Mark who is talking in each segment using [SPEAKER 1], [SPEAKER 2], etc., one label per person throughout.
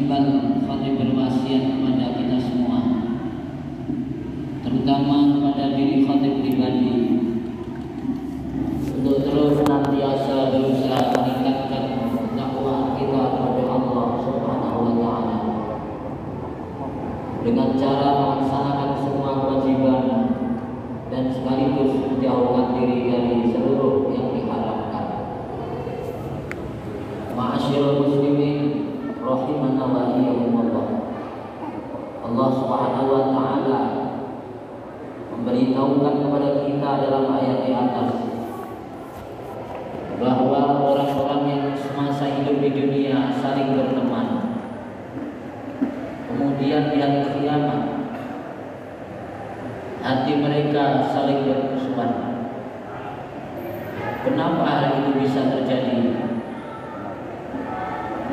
[SPEAKER 1] istiqbal khatib berwasiat kepada kita semua, terutama kepada diri khatib pribadi, untuk terus senantiasa berusaha meningkatkan takwaan kita kepada Allah Subhanahu wa Ta'ala dengan cara melaksanakan semua kewajiban dan sekaligus menjauhkan diri dari seluruh yang diharapkan. Ma'asyiral muslimin rahimana wa iyyakumullah. Allah Subhanahu wa Ta'ala memberitahukan kepada kita dalam ayat di atas bahwa orang-orang yang semasa hidup di dunia saling berteman, kemudian di hari kiamat hati mereka saling bermusuhan. Kenapa hal itu bisa terjadi?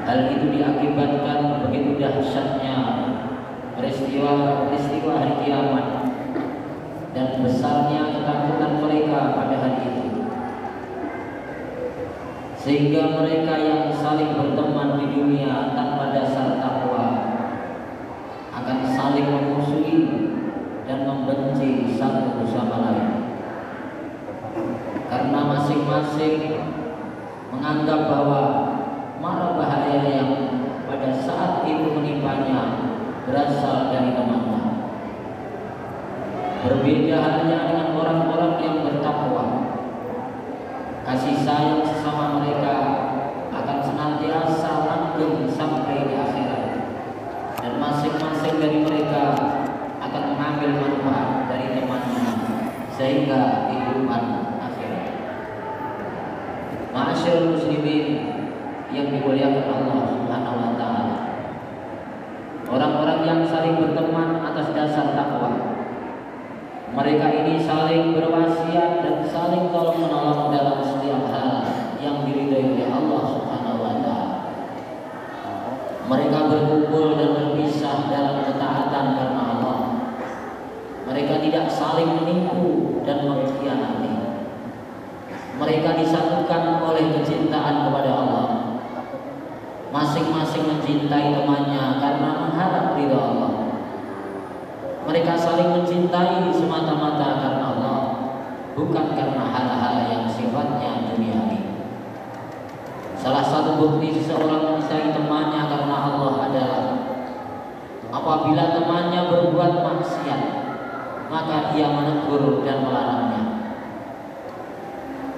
[SPEAKER 1] Hal itu diakibatkan begitu dahsyatnya peristiwa hari kiamat dan besarnya ketakutan mereka pada hari itu, sehingga mereka yang saling berteman di dunia tanpa dasar takwa akan saling memusuhi dan membenci satu sama lain, karena masing-masing menganggap bahwa mara bahaya yang pada saat itu menimpanya berasal dari temannya. Berbeda halnya dengan orang-orang yang bertakwa, kasih sayang sesama mereka akan senantiasa langgeng sampai di akhirat, dan masing-masing dari mereka akan mengambil manfaat dari temannya sehingga kehidupan akhirat. Ma'asyiral muslimin yang dimuliakan Allah Subhanahu wa Ta'ala, orang-orang yang saling berteman atas dasar takwa, mereka ini saling berwasiat dan saling tolong menolong dalam setiap hal yang diridhai oleh Allah Subhanahu wa Ta'ala. Mereka berkumpul dan berpisah dalam ketaatan karena Allah. Mereka tidak saling menipu dan mengkhianati. Mereka disatukan oleh kecintaan kepada Allah. Masing-masing mencintai temannya karena mengharap ridha Allah. Mereka saling mencintai semata-mata karena Allah, bukan karena hal-hal yang sifatnya duniawi. Salah satu bukti seseorang mencintai temannya karena Allah adalah apabila temannya berbuat maksiat, maka ia menegur dan melarangnya.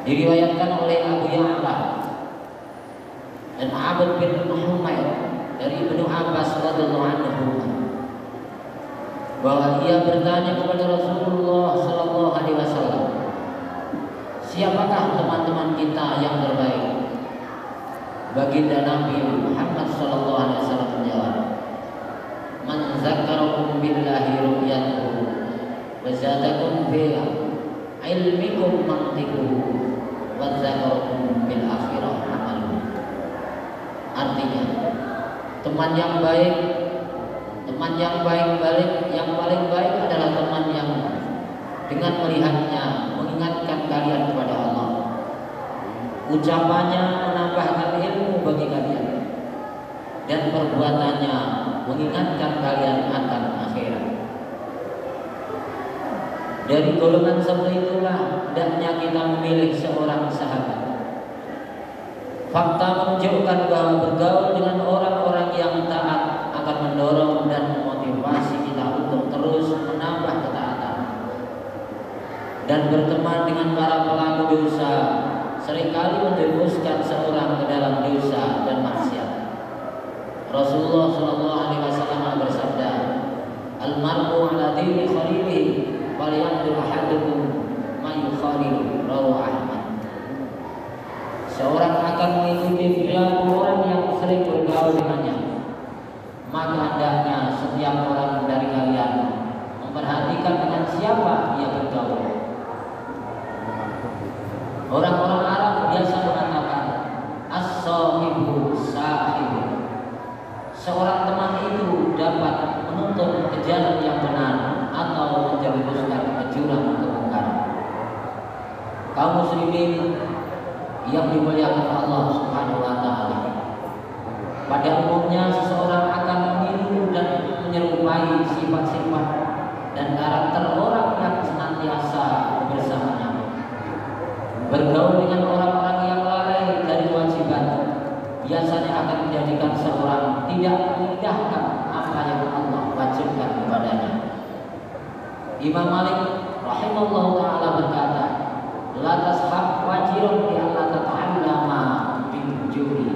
[SPEAKER 1] Diriwayatkan oleh Abu Ya'la dan Abd bin Humaid dari Ibnu Abbas radhiyallahu anhu bahwa ia bertanya kepada Rasulullah sallallahu alaihi wasallam, siapakah teman-teman kita yang terbaik? Baginda Nabi Muhammad sallallahu alaihi wasallam menjawab, man zakarakum billahi ru'yatuhu wa zadakum fi ilmikum mantiquhu wa zakarakum bil akhirah amaluhu. Artinya, teman yang paling baik adalah teman yang dengan melihatnya mengingatkan kalian kepada Allah, ucapannya menambahkan ilmu bagi kalian, dan perbuatannya mengingatkan kalian akan akhirat. Dari golongan seperti itulah hendaknya kita memilih seorang sahabat. Fakta menunjukkan bahwa bergaul dengan orang-orang yang taat akan mendorong dan memotivasi kita untuk terus menambah ketaatan. Dan berteman dengan para pelaku dosa seringkali menjerumuskan seorang ke dalam dosa dan maksiat. Rasulullah sallallahu alaihi wasallam bersabda, "Al-mar'u 'ala dini khalilihi, falyanzur ahadukum man yukhalilu," rawahu Ahmad. Seorang akan mengikuti perilaku orang yang sering bergaul dengannya, maka hendaknya setiap orang dari kalian memperhatikan dengan siapa ia bergaul. Orang-orang Arab biasa mengatakan as-sahibu sahibu. Seorang teman itu dapat menuntun ke jalan yang benar atau menjerumuskan ke jurang kemungkaran. Kaum muslimin yang dimuliakan Allah Subhanahu wa Ta'ala, Pada umumnya seseorang akan meniru dan menyerupai sifat-sifat dan karakter orang yang senantiasa bersamanya. Bergaul dengan orang-orang yang lalai dari kewajiban biasanya akan menjadikan seorang tidak mengindahkan apa yang Allah wajibkan kepadanya. Imam Malik rahimahullah ta'ala berkata, la tashab wajirun bi alla tata'allama bil juri.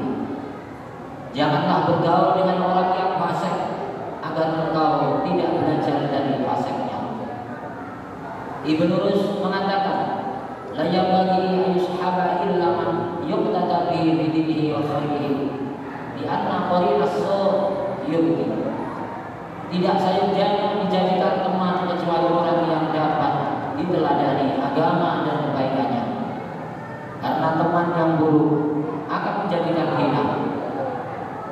[SPEAKER 1] Janganlah bergaul dengan orang yang fasik agar engkau tidak belajar dari fasiknya. Ibnu Rus mengatakan, la yabaghi yushaba illa man yuqtada bi dinihi wa khairihi di anna qarinas yuqti. Tidak sayang dijadikan teman kecuali orang yang dapat diteladani agama dan kebaikannya. Karena teman yang buruk akan menjadikan hina.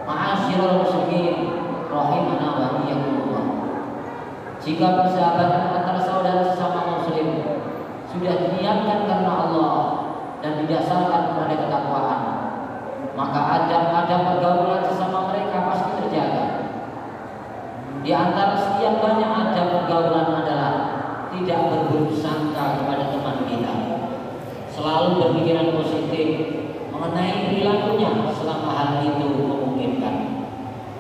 [SPEAKER 1] Ma'asyiral muslimin rahimana wa iyyakumullah. Jika persahabatan antara saudara sesama muslim sudah diniatkan karena Allah dan didasarkan pada ketakwaan, maka adab-adab pergaulan sesama mereka pasti terjaga. Di antara sekian banyak adab pergaulan adalah tidak berburuk sangka kepada teman kita, selalu berpikiran positif mengenai perilakunya selama hal itu memungkinkan.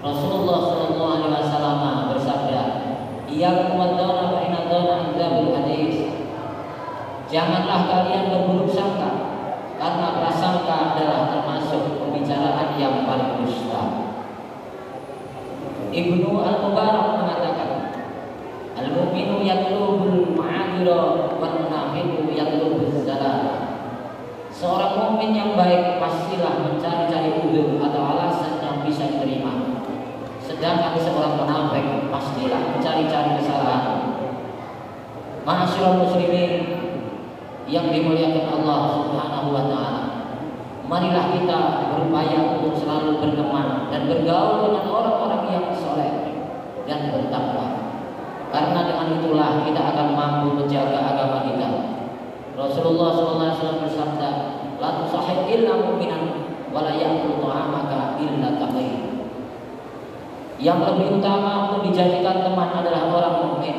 [SPEAKER 1] Rasulullah SAW bersabda, iyyakum wadh-dhanna fa inna dhanna akdzabul hadits. Janganlah kalian berburuk sangka, karena prasangka adalah termasuk pembicaraan yang paling dusta. Ibnu Al-Mubarak mengatakan, al-mu'minu yatlubul ma'adira wan munafiqu yatlubuz zalal. Seorang mukmin yang baik pastilah mencari-cari udzur atau alasan yang bisa diterima. Sedangkan seorang munafik pastilah mencari-cari kesalahan. Ma'asyiral muslimin yang dimuliakan Allah Subhanahu wa taala, marilah kita berupaya untuk selalu berteman dan bergaul dengan orang-orang yang saleh dan bertakwa. Karena dengan itulah kita akan mampu menjaga agama kita. Rasulullah SAW bersabda, la tusahib illa mu'minan wa la ya'kul ta'amaka illa taqi. Yang lebih utama untuk dijadikan teman adalah orang mukmin,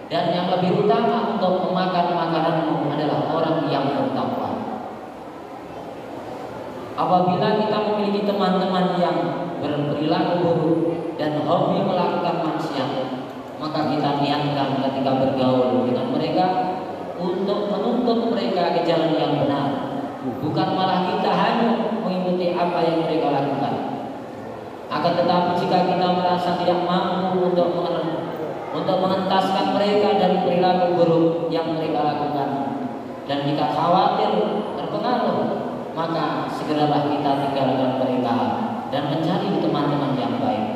[SPEAKER 1] dan yang lebih utama untuk memakan makananmu adalah orang yang bertakwa. Apabila kita memiliki teman-teman yang berperilaku buruk dan hobi melakukan maksiat, maka kita niatkan ketika bergaul dengan mereka untuk menuntut mereka ke jalan yang benar, bukan malah kita hanya mengikuti apa yang mereka lakukan. Akan tetapi jika kita merasa tidak mampu untuk mengentaskan mereka dari perilaku buruk yang mereka lakukan, dan kita khawatir terpengaruh, maka segeralah kita tinggalkan mereka dan mencari teman-teman yang baik.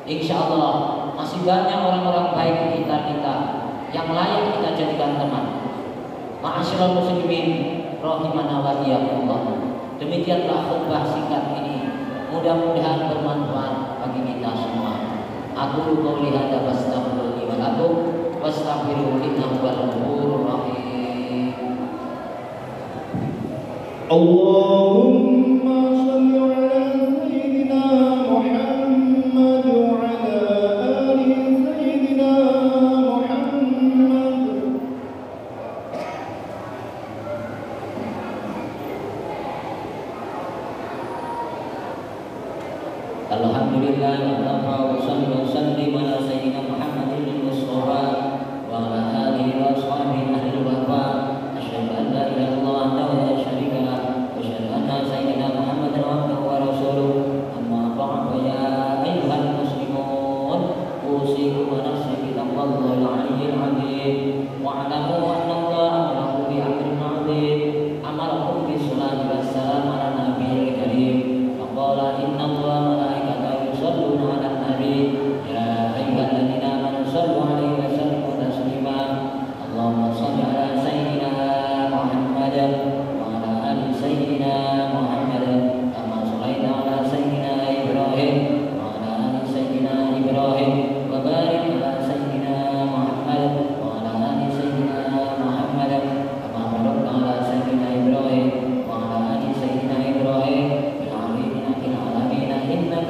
[SPEAKER 1] Insya Allah masih banyak orang-orang baik di sekitar kita yang layak kita jadikan teman. Ma'asyiral muslimin rahimana wa iyyakumullah. Demikianlah khutbah singkat ini. Mudah-mudahan bermanfaat bagi kita semua. Aku qouli hadza wastaghfirullahi wa lakum wastaghfiruhu innahu huwal ghafurur rahim.
[SPEAKER 2] Allahumma shalli ala sayyidina Muhammad wa ala ali sayyidina Muhammad.
[SPEAKER 1] Alhamdulillah wa salli ala sayyidina Muhammadin Mustafa wa ala alihi wa sahbihi ahli wafa. Asyhadu an la ilaha illallah wa la syarika lah wa asyhadu anna sayyidina Muhammadan abduhu wa rasuluh. Amma ba'du, ya ayyuhal muslimun, usikum wa nafsi bi taqwallahil aliyyil azim. Wa alamu anna Allah amarakum bi amrin 'azim, amarakum bis salati was salam ala nabiyil karim. Faqala inna Allah يصلون على النبي يا أيها الذين آمنوا صلوا عليه وسلموا تسليما. اللهم صل على سيدنا محمد وعلى آل سيدنا محمد كما صليت على سيدنا إبراهيم وعلى آل سيدنا إبراهيم وبارك على سيدنا محمد وعلى آل سيدنا محمد كما باركت على سيدنا إبراهيم وعلى آل سيدنا إبراهيم في العالمين إنك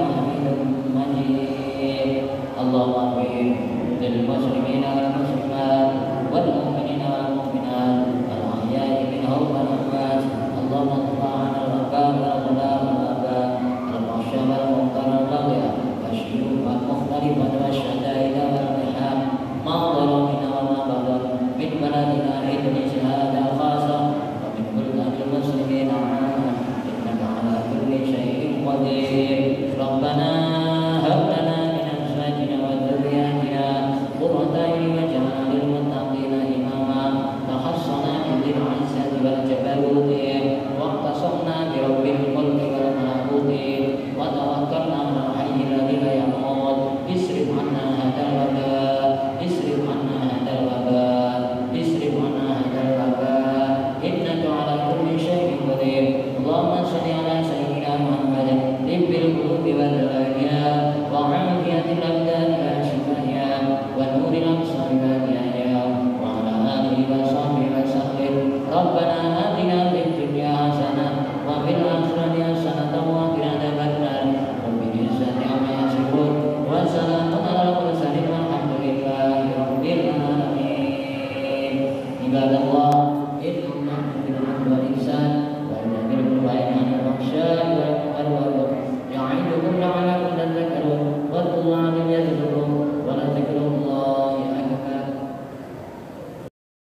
[SPEAKER 1] المستقيم اللهم صل على سيدنا محمد طب القلوب والأرياء وعافية الأبدان وشفائها ونور الأبصار والأحياء وعلى آله وصحبه وسلم ربنا